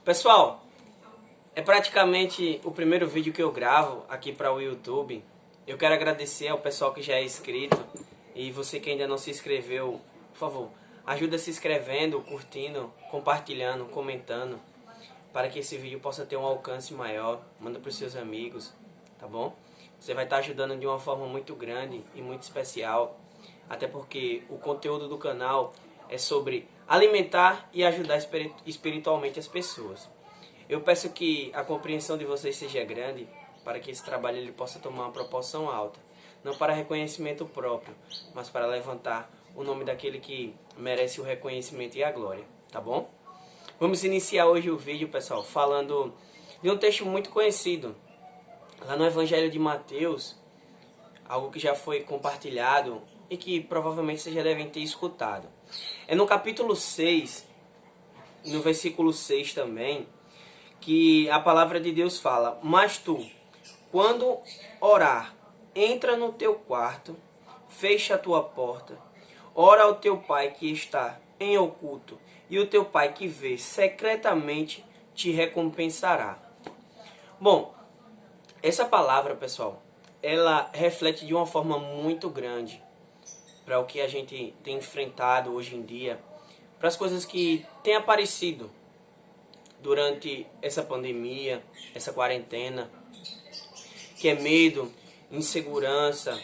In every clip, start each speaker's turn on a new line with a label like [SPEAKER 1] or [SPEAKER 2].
[SPEAKER 1] Pessoal, é praticamente o primeiro vídeo que eu gravo aqui para o YouTube. Eu quero agradecer ao pessoal que já é inscrito e você que ainda não se inscreveu, por favor, ajuda se inscrevendo, curtindo, compartilhando, comentando, para que esse vídeo possa ter um alcance maior. Manda para os seus amigos, tá bom? Você vai estar ajudando de uma forma muito grande e muito especial, até porque o conteúdo do canal é sobre alimentar e ajudar espiritualmente as pessoas. Eu peço que a compreensão de vocês seja grande para que esse trabalho ele possa tomar uma proporção alta. Não para reconhecimento próprio, mas para levantar o nome daquele que merece o reconhecimento e a glória, tá bom? Vamos iniciar hoje o vídeo, pessoal, falando de um texto muito conhecido. Lá no Evangelho de Mateus, algo que já foi compartilhado e que provavelmente vocês já devem ter escutado. É no capítulo 6, no versículo 6 também, que a palavra de Deus fala: mas tu, quando orar, entra no teu quarto, fecha a tua porta, ora ao teu pai que está em oculto, e o teu pai que vê secretamente te recompensará. Bom, essa palavra, pessoal, ela reflete de uma forma muito grande para o que a gente tem enfrentado hoje em dia, para as coisas que têm aparecido durante essa pandemia, essa quarentena, que é medo, insegurança,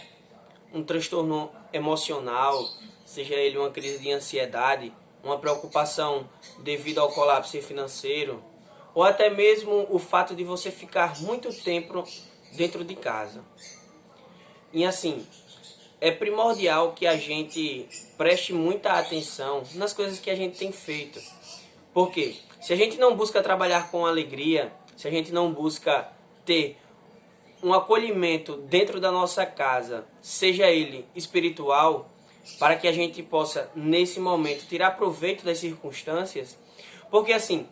[SPEAKER 1] um transtorno emocional, seja ele uma crise de ansiedade, uma preocupação devido ao colapso financeiro, ou até mesmo o fato de você ficar muito tempo dentro de casa. E assim, é primordial que a gente preste muita atenção nas coisas que a gente tem feito. Por quê? Se a gente não busca trabalhar com alegria, se a gente não busca ter um acolhimento dentro da nossa casa, seja ele espiritual, para que a gente possa, nesse momento, tirar proveito das circunstâncias, porque assim,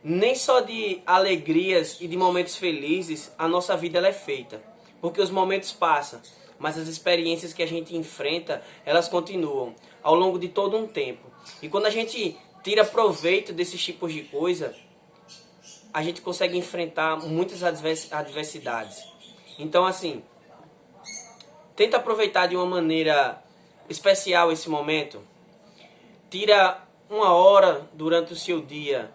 [SPEAKER 1] nem só de alegrias e de momentos felizes a nossa vida ela é feita, porque os momentos passam, mas as experiências que a gente enfrenta, elas continuam ao longo de todo um tempo. E quando a gente tira proveito desses tipos de coisa, a gente consegue enfrentar muitas adversidades. Então, assim, tenta aproveitar de uma maneira especial esse momento. Tira uma hora durante o seu dia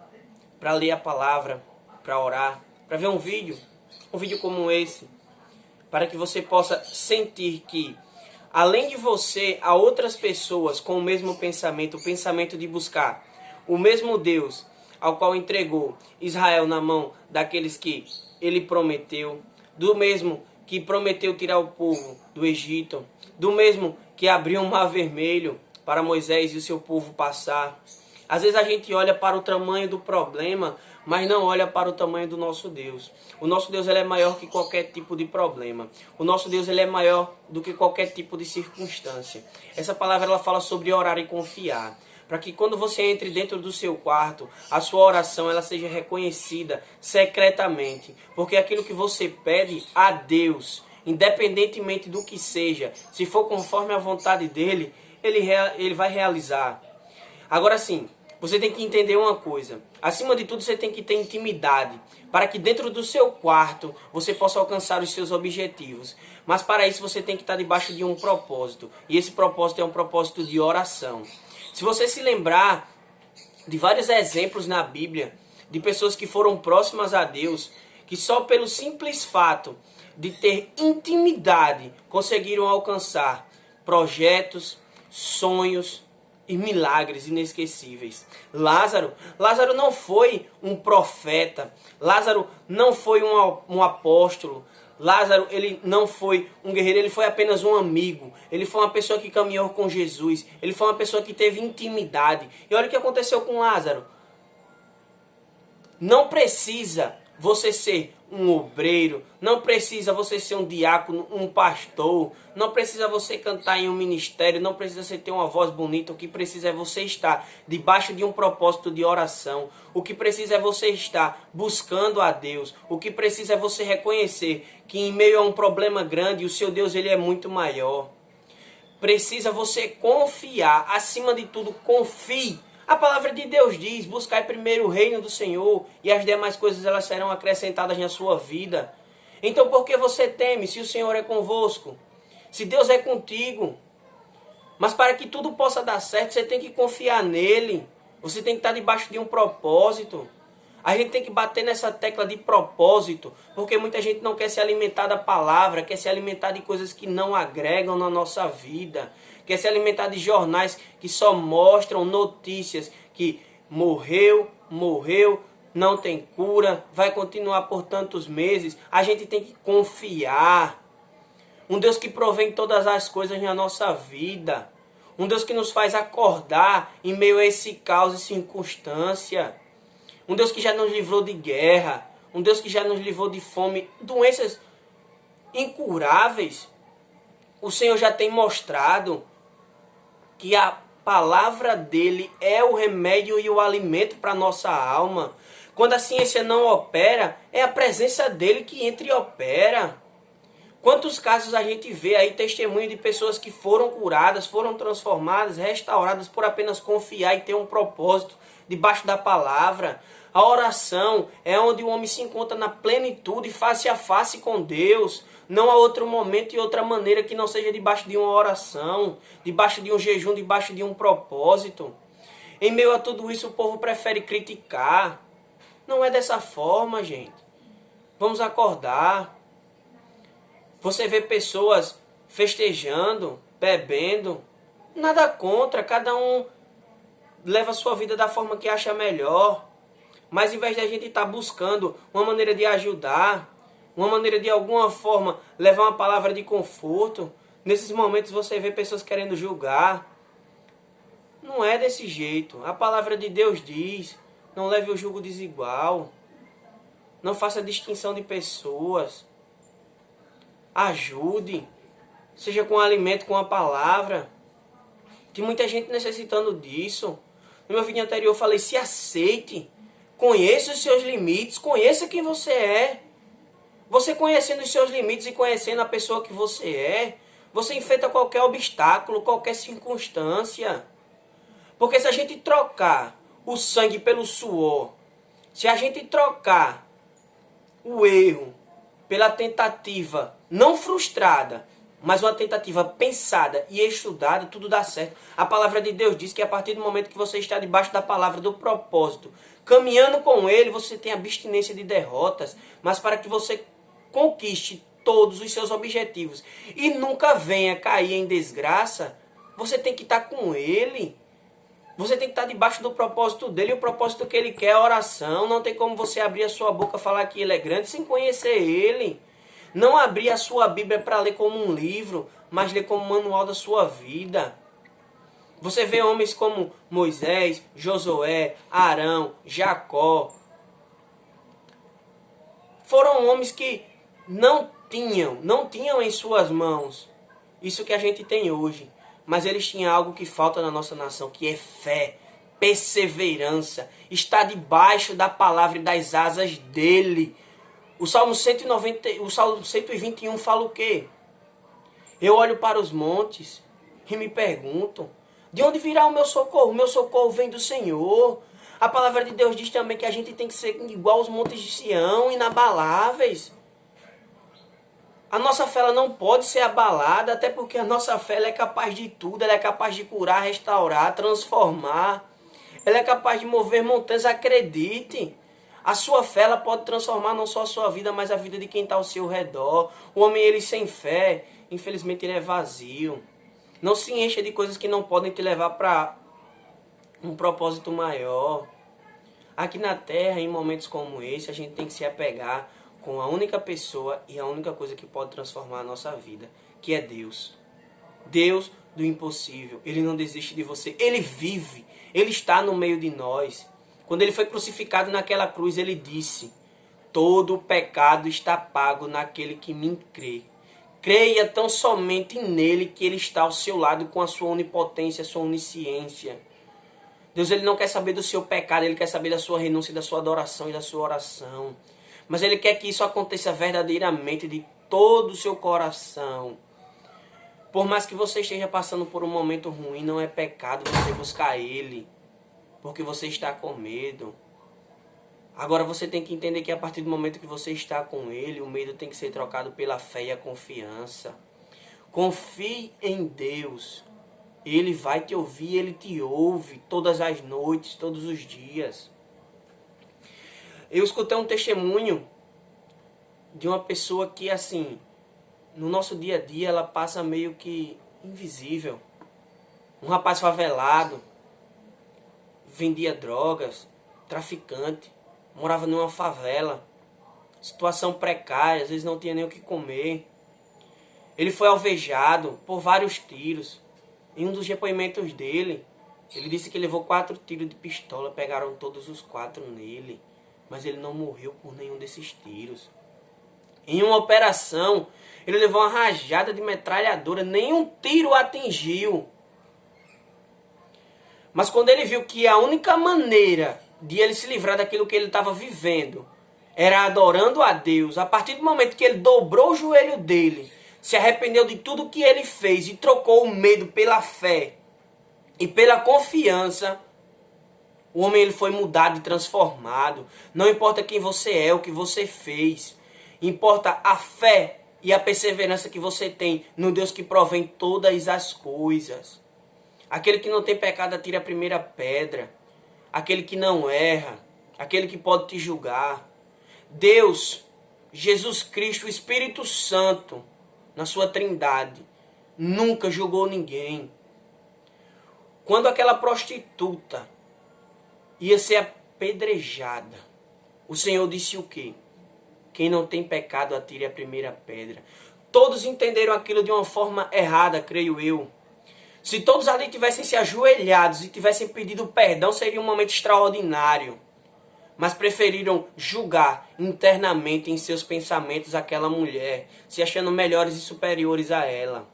[SPEAKER 1] para ler a palavra, para orar, para ver um vídeo como esse, para que você possa sentir que, além de você, há outras pessoas com o mesmo pensamento, o pensamento de buscar o mesmo Deus ao qual entregou Israel na mão daqueles que ele prometeu, do mesmo que prometeu tirar o povo do Egito, do mesmo que abriu um mar vermelho para Moisés e o seu povo passar. Às vezes a gente olha para o tamanho do problema, mas não olha para o tamanho do nosso Deus. O nosso Deus ele é maior que qualquer tipo de problema. O nosso Deus ele é maior do que qualquer tipo de circunstância. Essa palavra ela fala sobre orar e confiar, para que quando você entre dentro do seu quarto, a sua oração ela seja reconhecida secretamente. Porque aquilo que você pede a Deus, independentemente do que seja, se for conforme a vontade dele, ele vai realizar. Agora sim, você tem que entender uma coisa. Acima de tudo, você tem que ter intimidade, para que dentro do seu quarto você possa alcançar os seus objetivos. Mas para isso você tem que estar debaixo de um propósito. E esse propósito é um propósito de oração. Se você se lembrar de vários exemplos na Bíblia, de pessoas que foram próximas a Deus, que só pelo simples fato de ter intimidade conseguiram alcançar projetos, sonhos e milagres inesquecíveis. Lázaro não foi um profeta, Lázaro não foi um apóstolo, Lázaro ele não foi um guerreiro, ele foi apenas um amigo, ele foi uma pessoa que caminhou com Jesus, ele foi uma pessoa que teve intimidade. E olha o que aconteceu com Lázaro. Não precisa você ser um obreiro, não precisa você ser um diácono, um pastor, não precisa você cantar em um ministério, não precisa você ter uma voz bonita. O que precisa é você estar debaixo de um propósito de oração. O que precisa é você estar buscando a Deus. O que precisa é você reconhecer que em meio a um problema grande, o seu Deus ele é muito maior. Precisa você confiar, acima de tudo, confie A palavra de Deus diz, buscai primeiro o reino do Senhor e as demais coisas elas serão acrescentadas na sua vida. Então por que você teme se o Senhor é convosco? Se Deus é contigo? Mas para que tudo possa dar certo, você tem que confiar nele. Você tem que estar debaixo de um propósito. A gente tem que bater nessa tecla de propósito, porque muita gente não quer se alimentar da palavra, quer se alimentar de coisas que não agregam na nossa vida, quer se alimentar de jornais que só mostram notícias que morreu, não tem cura, vai continuar por tantos meses. A gente tem que confiar. Um Deus que provém todas as coisas na nossa vida. Um Deus que nos faz acordar em meio a esse caos e circunstância. Um Deus que já nos livrou de guerra. Um Deus que já nos livrou de fome, doenças incuráveis. O Senhor já tem mostrado que a palavra dele é o remédio e o alimento para a nossa alma. Quando a ciência não opera, é a presença dele que entra e opera. Quantos casos a gente vê aí, testemunho de pessoas que foram curadas, foram transformadas, restauradas por apenas confiar e ter um propósito debaixo da palavra. A oração é onde o homem se encontra na plenitude, face a face com Deus. Não há outro momento e outra maneira que não seja debaixo de uma oração, debaixo de um jejum, debaixo de um propósito. Em meio a tudo isso, o povo prefere criticar. Não é dessa forma, gente. Vamos acordar. Você vê pessoas festejando, bebendo. Nada contra, cada um leva a sua vida da forma que acha melhor. Mas em vez de a gente estar buscando uma maneira de ajudar, uma maneira de alguma forma levar uma palavra de conforto, nesses momentos você vê pessoas querendo julgar. Não é desse jeito. A palavra de Deus diz, não leve o jugo desigual. Não faça distinção de pessoas. Ajude. Seja com alimento, com a palavra. Tem muita gente necessitando disso. No meu vídeo anterior eu falei, se aceite. Conheça os seus limites, conheça quem você é. Você conhecendo os seus limites e conhecendo a pessoa que você é, você enfrenta qualquer obstáculo, qualquer circunstância. Porque se a gente trocar o sangue pelo suor, se a gente trocar o erro pela tentativa não frustrada, mas uma tentativa pensada e estudada, tudo dá certo. A palavra de Deus diz que a partir do momento que você está debaixo da palavra do propósito, caminhando com ele, você tem abstinência de derrotas, mas para que você conquiste todos os seus objetivos e nunca venha cair em desgraça, você tem que estar com ele. Você tem que estar debaixo do propósito dele, e o propósito que ele quer é a oração. Não tem como você abrir a sua boca e falar que ele é grande sem conhecer ele. Não abrir a sua Bíblia para ler como um livro, mas ler como um manual da sua vida. Você vê homens como Moisés, Josué, Arão, Jacó. Foram homens que não tinham em suas mãos isso que a gente tem hoje. Mas eles tinham algo que falta na nossa nação, que é fé, perseverança. Está debaixo da palavra e das asas dele. O Salmo 121 fala o quê? Eu olho para os montes e me pergunto, de onde virá o meu socorro? O meu socorro vem do Senhor. A palavra de Deus diz também que a gente tem que ser igual aos montes de Sião, inabaláveis. A nossa fé ela não pode ser abalada, até porque a nossa fé ela é capaz de tudo. Ela é capaz de curar, restaurar, transformar. Ela é capaz de mover montanhas, acredite. A sua fé ela pode transformar não só a sua vida, mas a vida de quem está ao seu redor. O homem ele sem fé, infelizmente ele é vazio. Não se encha de coisas que não podem te levar para um propósito maior. Aqui na Terra, em momentos como esse, a gente tem que se apegar com a única pessoa e a única coisa que pode transformar a nossa vida, que é Deus. Deus do impossível. Ele não desiste de você. Ele vive. Ele está no meio de nós. Quando ele foi crucificado naquela cruz, ele disse, todo o pecado está pago naquele que me crê. Creia tão somente nele que ele está ao seu lado com a sua onipotência, a sua onisciência. Deus ele não quer saber do seu pecado, ele quer saber da sua renúncia, da sua adoração e da sua oração. Mas ele quer que isso aconteça verdadeiramente de todo o seu coração. Por mais que você esteja passando por um momento ruim, não é pecado você buscar ele. porque você está com medo. Agora você tem que entender que a partir do momento que você está com Ele, o medo tem que ser trocado pela fé e a confiança. Confie em Deus. Ele vai te ouvir, Ele te ouve todas as noites, todos os dias. Eu escutei um testemunho de uma pessoa que, assim, no nosso dia a dia, ela passa meio que invisível. Um rapaz favelado, vendia drogas, traficante, morava numa favela, situação precária, às vezes não tinha nem o que comer. Ele foi alvejado por vários tiros. Em um dos depoimentos dele, ele disse que levou 4 tiros de pistola, pegaram todos os 4 nele, mas ele não morreu por nenhum desses tiros. Em uma operação, ele levou uma rajada de metralhadora, nenhum tiro atingiu. Mas quando ele viu que a única maneira de ele se livrar daquilo que ele estava vivendo era adorando a Deus, a partir do momento que ele dobrou o joelho dele, se arrependeu de tudo que ele fez e trocou o medo pela fé e pela confiança, o homem ele foi mudado e transformado. Não importa quem você é, o que você fez, importa a fé e a perseverança que você tem no Deus que provém todas as coisas. Aquele que não tem pecado atire a primeira pedra. Aquele que não erra, aquele que pode te julgar. Deus, Jesus Cristo, o Espírito Santo, na sua trindade, nunca julgou ninguém. Quando aquela prostituta ia ser apedrejada, o Senhor disse o quê? Quem não tem pecado atire a primeira pedra. Todos entenderam aquilo de uma forma errada, creio eu. Se todos ali tivessem se ajoelhados e tivessem pedido perdão, seria um momento extraordinário. Mas preferiram julgar internamente em seus pensamentos aquela mulher, se achando melhores e superiores a ela.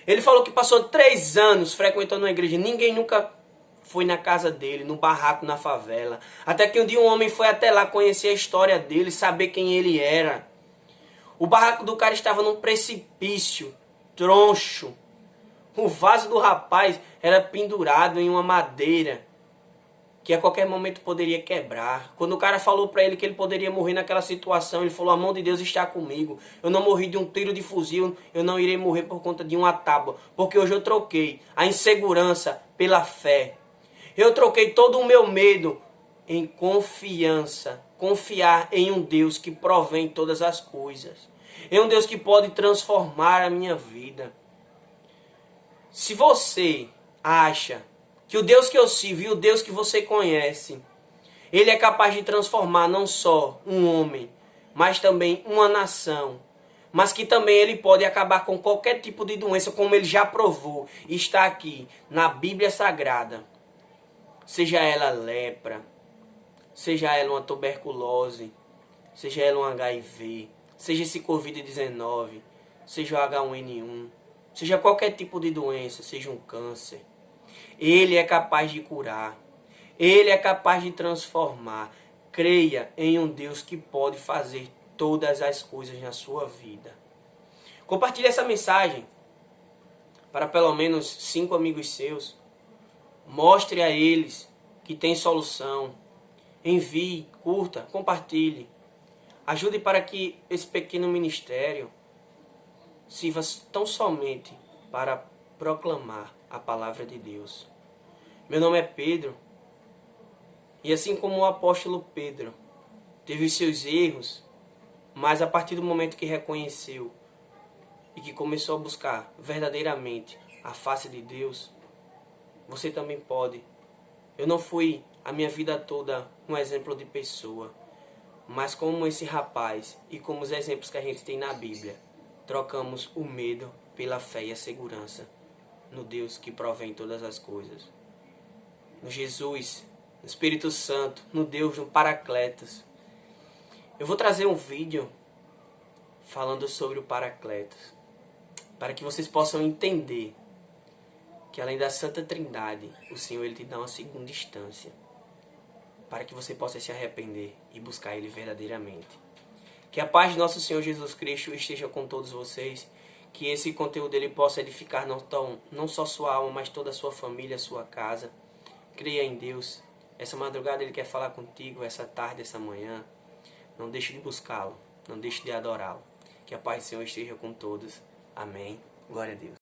[SPEAKER 1] Ele falou que passou 3 anos frequentando uma igreja. Ninguém nunca foi na casa dele, no barraco, na favela. Até que um dia um homem foi até lá conhecer a história dele, saber quem ele era. O barraco do cara estava num precipício, troncho. O vaso do rapaz era pendurado em uma madeira que a qualquer momento poderia quebrar. Quando o cara falou para ele que ele poderia morrer naquela situação, ele falou: a mão de Deus está comigo. Eu não morri de um tiro de fuzil, eu não irei morrer por conta de uma tábua, porque hoje eu troquei a insegurança pela fé. Eu troquei todo o meu medo em confiança. Confiar em um Deus que provém todas as coisas. Em um Deus que pode transformar a minha vida. Se você acha que o Deus que eu sirvo e o Deus que você conhece, Ele é capaz de transformar não só um homem, mas também uma nação, mas que também Ele pode acabar com qualquer tipo de doença, como Ele já provou, está aqui na Bíblia Sagrada. Seja ela lepra, seja ela uma tuberculose, seja ela um HIV, seja esse Covid-19, seja o H1N1, seja qualquer tipo de doença, seja um câncer. Ele é capaz de curar. Ele é capaz de transformar. Creia em um Deus que pode fazer todas as coisas na sua vida. Compartilhe essa mensagem para pelo menos 5 amigos seus. Mostre a eles que tem solução. Envie, curta, compartilhe. Ajude para que esse pequeno ministério sirva tão somente para proclamar a palavra de Deus. Meu nome é Pedro, e assim como o apóstolo Pedro teve os seus erros, mas a partir do momento que reconheceu e que começou a buscar verdadeiramente a face de Deus, você também pode. Eu não fui a minha vida toda um exemplo de pessoa, mas como esse rapaz e como os exemplos que a gente tem na Bíblia, trocamos o medo pela fé e a segurança no Deus que provém todas as coisas. No Jesus, no Espírito Santo, no Deus, no Paracletos. Eu vou trazer um vídeo falando sobre o Paracletos, para que vocês possam entender que além da Santa Trindade, o Senhor ele te dá uma segunda instância, para que você possa se arrepender e buscar Ele verdadeiramente. Que a paz de nosso Senhor Jesus Cristo esteja com todos vocês. Que esse conteúdo ele possa edificar não só sua alma, mas toda a sua família, a sua casa. Creia em Deus. Essa madrugada Ele quer falar contigo, essa tarde, essa manhã. Não deixe de buscá-lo. Não deixe de adorá-lo. Que a paz do Senhor esteja com todos. Amém. Glória a Deus.